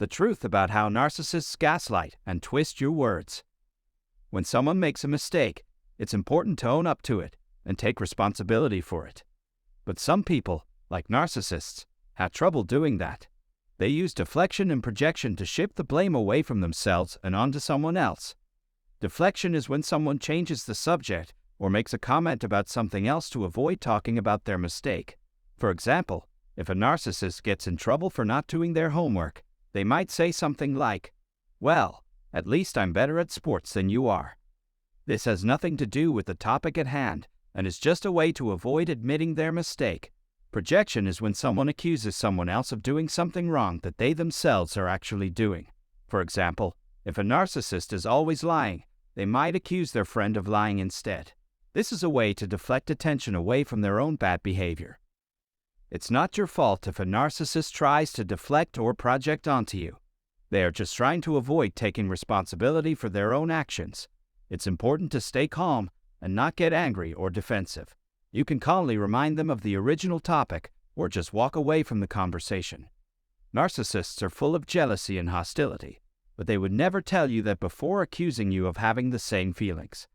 The truth about how narcissists gaslight and twist your words. When someone makes a mistake, it's important to own up to it and take responsibility for it. But some people, like narcissists, have trouble doing that. They use deflection and projection to shift the blame away from themselves and onto someone else. Deflection is when someone changes the subject or makes a comment about something else to avoid talking about their mistake. For example, if a narcissist gets in trouble for not doing their homework, they might say something like, "Well, at least I'm better at sports than you are." This has nothing to do with the topic at hand and is just a way to avoid admitting their mistake. Projection is when someone accuses someone else of doing something wrong that they themselves are actually doing. For example, if a narcissist is always lying, they might accuse their friend of lying instead. This is a way to deflect attention away from their own bad behavior. It's not your fault if a narcissist tries to deflect or project onto you. They are just trying to avoid taking responsibility for their own actions. It's important to stay calm and not get angry or defensive. You can calmly remind them of the original topic or just walk away from the conversation. Narcissists are full of jealousy and hostility, but they would never tell you that before accusing you of having the same feelings.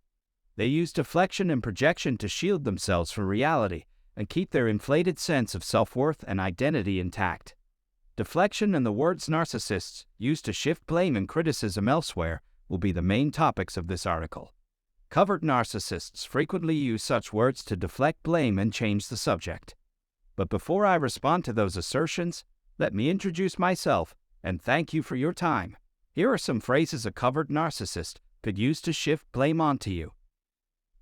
They use deflection and projection to shield themselves from reality and keep their inflated sense of self-worth and identity intact. Deflection and the words narcissists use to shift blame and criticism elsewhere will be the main topics of this article. Covert narcissists frequently use such words to deflect blame and change the subject. But before I respond to those assertions, let me introduce myself and thank you for your time. Here are some phrases a covert narcissist could use to shift blame onto you.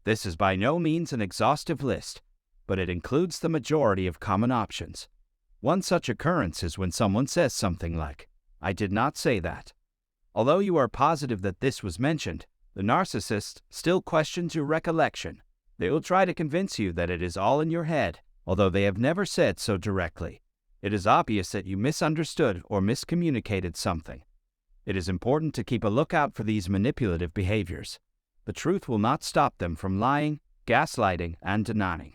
This is by no means an exhaustive list, but it includes the majority of common options. One such occurrence is when someone says something like, "I did not say that." Although you are positive that this was mentioned, the narcissist still questions your recollection. They will try to convince you that it is all in your head, although they have never said so directly. It is obvious that you misunderstood or miscommunicated something. It is important to keep a lookout for these manipulative behaviors. The truth will not stop them from lying, gaslighting, and denying.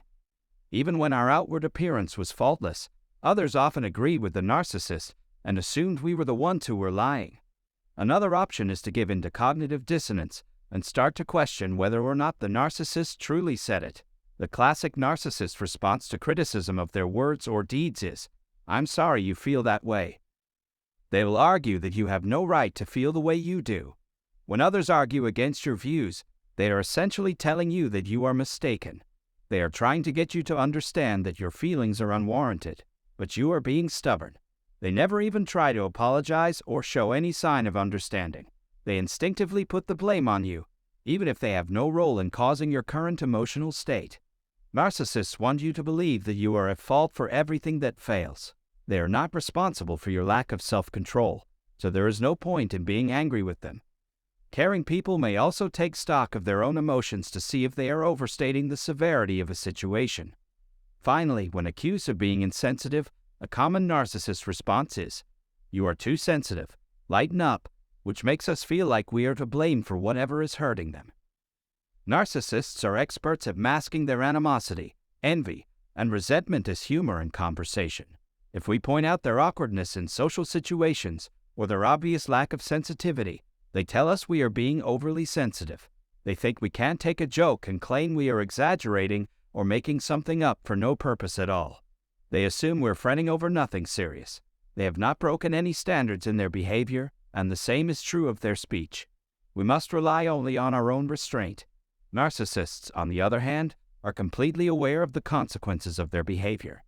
Even when our outward appearance was faultless, others often agreed with the narcissist and assumed we were the ones who were lying. Another option is to give in to cognitive dissonance and start to question whether or not the narcissist truly said it. The classic narcissist response to criticism of their words or deeds is, "I'm sorry you feel that way." They will argue that you have no right to feel the way you do. When others argue against your views, they are essentially telling you that you are mistaken. They are trying to get you to understand that your feelings are unwarranted, but you are being stubborn. They never even try to apologize or show any sign of understanding. They instinctively put the blame on you, even if they have no role in causing your current emotional state. Narcissists want you to believe that you are at fault for everything that fails. They are not responsible for your lack of self-control, so there is no point in being angry with them. Caring people may also take stock of their own emotions to see if they are overstating the severity of a situation. Finally, when accused of being insensitive, a common narcissist response is, "You are too sensitive, lighten up," which makes us feel like we are to blame for whatever is hurting them. Narcissists are experts at masking their animosity, envy, and resentment as humor in conversation. If we point out their awkwardness in social situations or their obvious lack of sensitivity, they tell us we are being overly sensitive. They think we can't take a joke and claim we are exaggerating or making something up for no purpose at all. They assume we're fretting over nothing serious. They have not broken any standards in their behavior, and the same is true of their speech. We must rely only on our own restraint. Narcissists, on the other hand, are completely aware of the consequences of their behavior.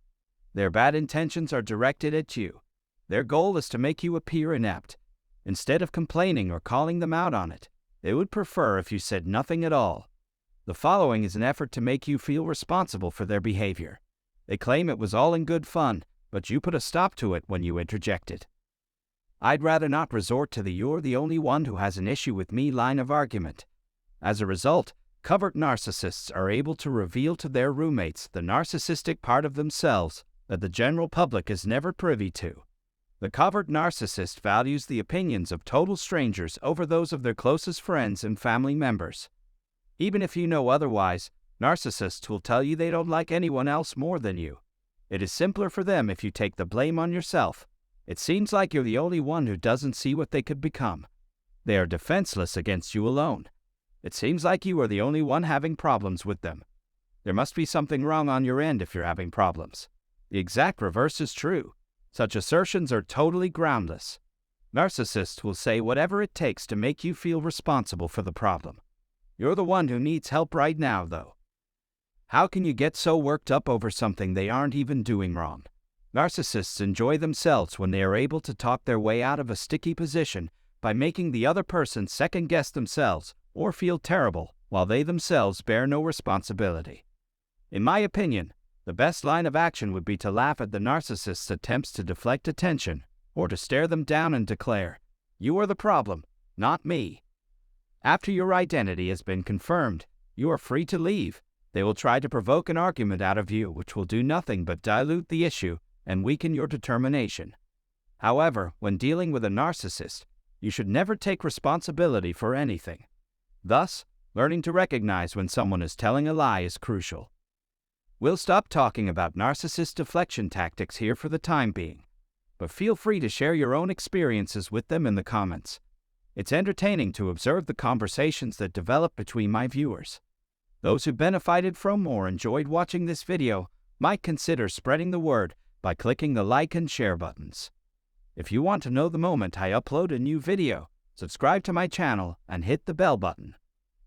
Their bad intentions are directed at you. Their goal is to make you appear inept. Instead of complaining or calling them out on it, they would prefer if you said nothing at all. The following is an effort to make you feel responsible for their behavior. They claim it was all in good fun, but you put a stop to it when you interjected. "I'd rather not resort to the 'you're the only one who has an issue with me' line of argument." As a result, covert narcissists are able to reveal to their roommates the narcissistic part of themselves that the general public is never privy to. The covert narcissist values the opinions of total strangers over those of their closest friends and family members. Even if you know otherwise, narcissists will tell you they don't like anyone else more than you. It is simpler for them if you take the blame on yourself, It seems like you're the only one who doesn't see what they could become. They are defenseless against you alone. It seems like you are the only one having problems with them. There must be something wrong on your end if you're having problems. The exact reverse is true. Such assertions are totally groundless. Narcissists will say whatever it takes to make you feel responsible for the problem. You're the one who needs help right now, though. How can you get so worked up over something they aren't even doing wrong? Narcissists enjoy themselves when they are able to talk their way out of a sticky position by making the other person second-guess themselves or feel terrible while they themselves bear no responsibility. In my opinion, the best line of action would be to laugh at the narcissist's attempts to deflect attention or to stare them down and declare, "You are the problem, not me." After your identity has been confirmed, you are free to leave. They will try to provoke an argument out of you which will do nothing but dilute the issue and weaken your determination. However, when dealing with a narcissist, you should never take responsibility for anything. Thus, learning to recognize when someone is telling a lie is crucial. We'll stop talking about narcissist deflection tactics here for the time being, but feel free to share your own experiences with them in the comments. It's entertaining to observe the conversations that develop between my viewers. Those who benefited from or enjoyed watching this video might consider spreading the word by clicking the like and share buttons. If you want to know the moment I upload a new video, subscribe to my channel and hit the bell button.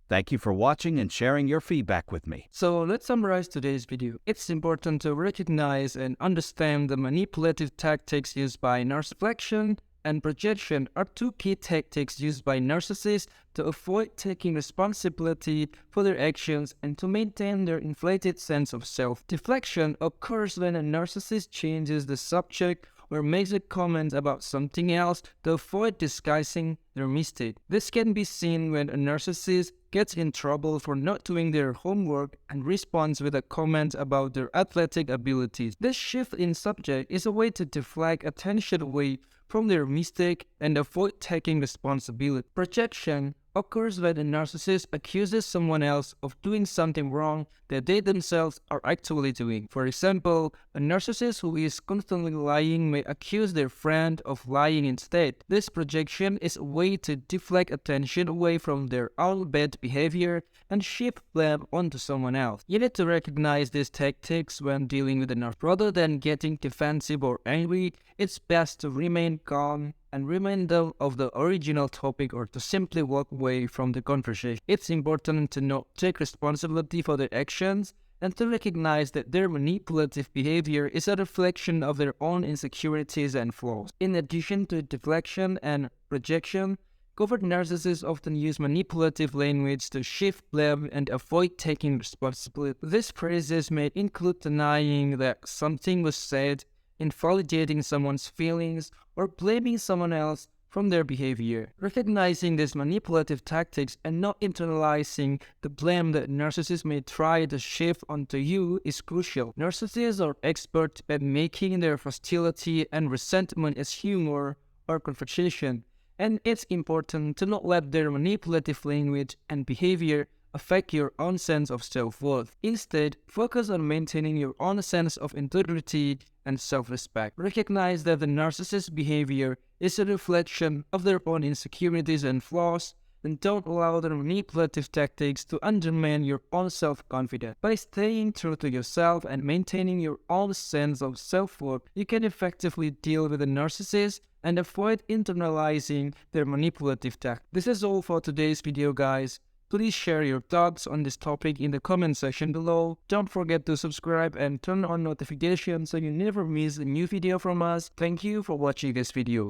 Thank you for watching and sharing your feedback with me. So let's summarize today's video. It's important to recognize and understand the manipulative tactics used by narcissism and projection are two key tactics used by narcissists to avoid taking responsibility for their actions and to maintain their inflated sense of self. Deflection occurs when a narcissist changes the subject or makes a comment about something else to avoid disguising their mistake. This can be seen when a narcissist gets in trouble for not doing their homework and responds with a comment about their athletic abilities. This shift in subject is a way to deflect attention away from their mistake and avoid taking responsibility. Projection occurs when a narcissist accuses someone else of doing something wrong that they themselves are actually doing. For example, a narcissist who is constantly lying may accuse their friend of lying instead. This projection is a way to deflect attention away from their own bad behavior and shift blame onto someone else. You need to recognize these tactics when dealing with a narcissist. Rather than getting defensive or angry, it's best to remain calm and remind them of the original topic or to simply walk away from the conversation. It's important to not take responsibility for their actions and to recognize that their manipulative behavior is a reflection of their own insecurities and flaws. In addition to deflection and projection, covert narcissists often use manipulative language to shift blame and avoid taking responsibility. These phrases may include denying that something was said, invalidating someone's feelings, or blaming someone else from their behavior. Recognizing these manipulative tactics and not internalizing the blame that narcissists may try to shift onto you is crucial. Narcissists are experts at making their hostility and resentment as humor or conversation, and it's important to not let their manipulative language and behavior affect your own sense of self-worth. Instead, focus on maintaining your own sense of integrity and self-respect. Recognize that the narcissist's behavior is a reflection of their own insecurities and flaws, and don't allow their manipulative tactics to undermine your own self-confidence. By staying true to yourself and maintaining your own sense of self-worth, you can effectively deal with a narcissist and avoid internalizing their manipulative tactics. This is all for today's video, guys. Please share your thoughts on this topic in the comment section below. Don't forget to subscribe and turn on notifications so you never miss a new video from us. Thank you for watching this video.